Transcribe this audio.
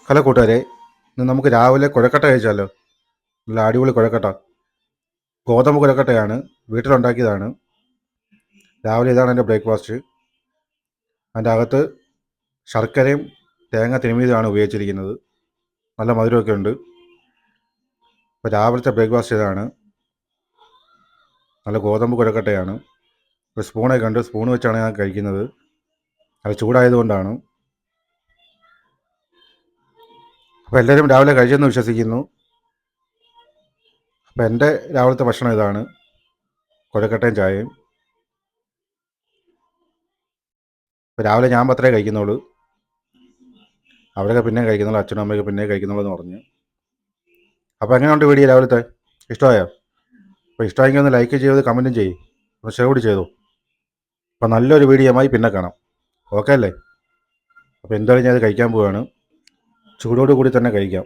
Hello കൂട്ടുകാരെ, ഇന്ന് നമുക്ക് രാവിലെ കുഴക്കട്ട കഴിച്ചാലോ? നല്ല അടിപൊളി കുഴക്കട്ട. ഗോതമ്പ് കുഴക്കട്ടയാണ്, വീട്ടിലുണ്ടാക്കിയതാണ്. രാവിലെ ഇതാണ് എൻ്റെ ബ്രേക്ക്ഫാസ്റ്റ്. അതിൻ്റെ അകത്ത് ശർക്കരയും തേങ്ങ തിരുമിയതുമാണ് ഉപയോഗിച്ചിരിക്കുന്നത്. നല്ല മധുരമൊക്കെ ഉണ്ട്. അപ്പോൾ രാവിലത്തെ ബ്രേക്ക്ഫാസ്റ്റ് ഇതാണ്. നല്ല ഗോതമ്പ് കുഴക്കട്ടയാണ്. ഒരു സ്പൂണൊക്കെ ഉണ്ട്, സ്പൂൺ വെച്ചാണ് ഞാൻ കഴിക്കുന്നത്. അത് ചൂടായതുകൊണ്ടാണ്. അപ്പോൾ എല്ലാവരും രാവിലെ കഴിച്ചെന്ന് വിശ്വസിക്കുന്നു. അപ്പോൾ എൻ്റെ രാവിലത്തെ ഭക്ഷണം ഇതാണ്, കുഴക്കട്ടയും ചായയും. ഇപ്പോൾ രാവിലെ ഞാൻ മാത്രമേ കഴിക്കുന്നുള്ളൂ. അവരൊക്കെ പിന്നെ കഴിക്കുന്നുള്ളൂ, അച്ഛനും അമ്മയൊക്കെ പിന്നെ കഴിക്കുന്നുള്ളൂ എന്ന് പറഞ്ഞു. അപ്പോൾ എങ്ങനെയുണ്ട് വീഡിയോ രാവിലത്തെ? ഇഷ്ടമായോ? അപ്പോൾ ഇഷ്ടമായെങ്കിൽ ഒന്ന് ലൈക്ക് ചെയ്ത് കമൻറ്റും ചെയ്യും, ഒന്ന് ഷെയർ കൂടി ചെയ്തു. അപ്പോൾ നല്ലൊരു വീഡിയോയുമായി പിന്നെ കാണാം. ഓക്കെ അല്ലേ? അപ്പോൾ എന്തായാലും ഞാൻ അത് കഴിക്കാൻ പോവുകയാണ്. ചൂടോട് കൂടി തന്നെ കഴിക്കാം.